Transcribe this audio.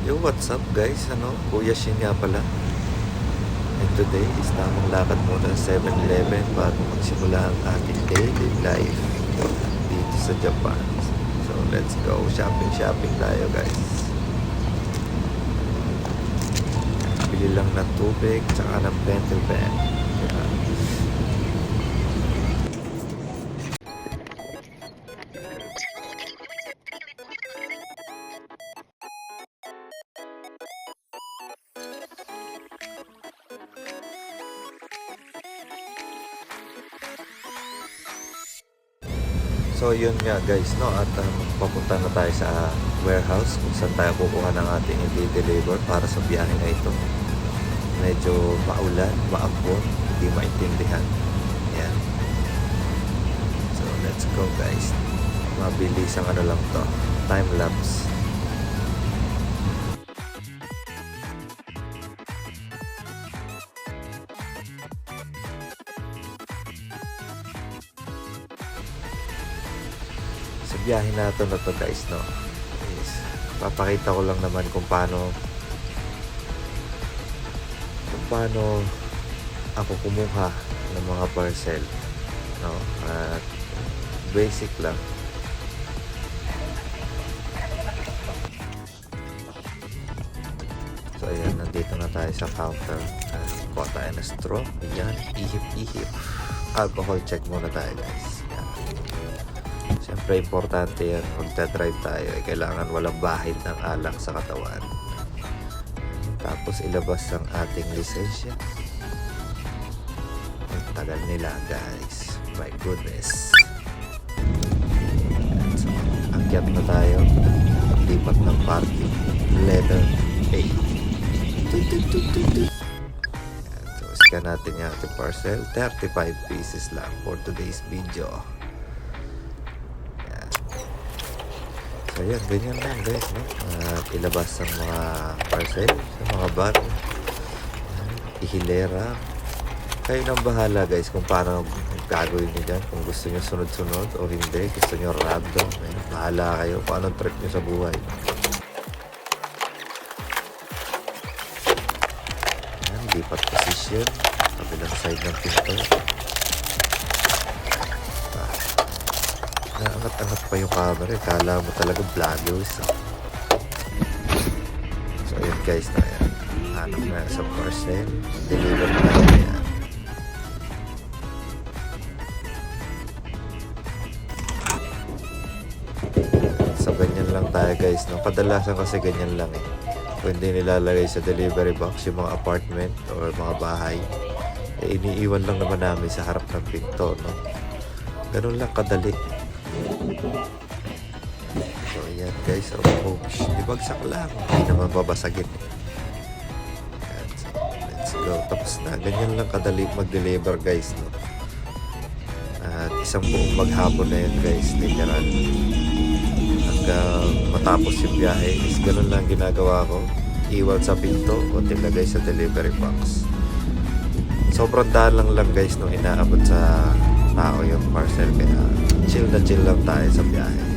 Yo, what's up guys? Kuya Shin nga pala. And today is tamang lakad muna sa 7-Eleven bago magsimula ang ating daily life dito sa Japan. So, let's go. Shopping tayo guys. Bili lang ng tubig tsaka ng bento pen. So yun nga guys, no, at papunta na tayo sa warehouse kung saan tayo kukuha ng ating i-deliver para sa biyahe na ito. Medyo maulan, maambon, hindi maintindihan. Yan. So let's go guys. Mabilis ang lang to, time lapse. Sa biyahe natin na to guys, no, is papakita ko lang naman kung paano ako kumuha ng mga parcel, no, at basic lang. So ayan, nandito na tayo sa counter. Kuha tayo na straw. Ayan, ihip alcohol check muna tayo guys. Siyempre, importante yan. Magta-drive tayo. Kailangan walang bahid ng alak sa katawan. Tapos, ilabas ang ating lisensya. Ang tagal nila, guys. My goodness. So, akyat na tayo. Lipat ng parking. Letter A. So, scan natin yung ating parcel. 35 pieces lang for today's video. So yan, ganyan lang guys, no? Ilabas ang mga parcel sa mga bag, ihilera. Kayo nang bahala guys kung paano gagawin nyo dyan. Kung gusto nyo sunod-sunod o hindi, gusto nyo random, bahala kayo kung anong trip nyo sa buhay. Yan, lipat position, kabilang side ng pinto. Naangat-angat pa yung camera. Kala mo talaga vloggers. So ayun guys, na yan. Hanap na sa parcel. Deliver na yan. So ganyan lang tayo guys, no? Kadalasan kasi ganyan lang eh. Kung hindi nilalagay sa delivery box yung mga apartment or mga bahay, eh, iniiwan lang naman namin sa harap ng pinto, no? Ganun lang kadali. So ayan guys, ibagsak lang, hindi naman babasagin. Ayan, so, let's go. Tapos na, ganyan lang kadali mag-deliver guys, no? At isang buong maghapon na yun guys, literal. Hanggang matapos yung biyahe is ganun lang ginagawa ko. Iwan sa pinto o tilagay sa delivery box. Sobrang daan lang guys nung inaabot sa tao yung parcel, kaya chill lang tayo sa biyahe.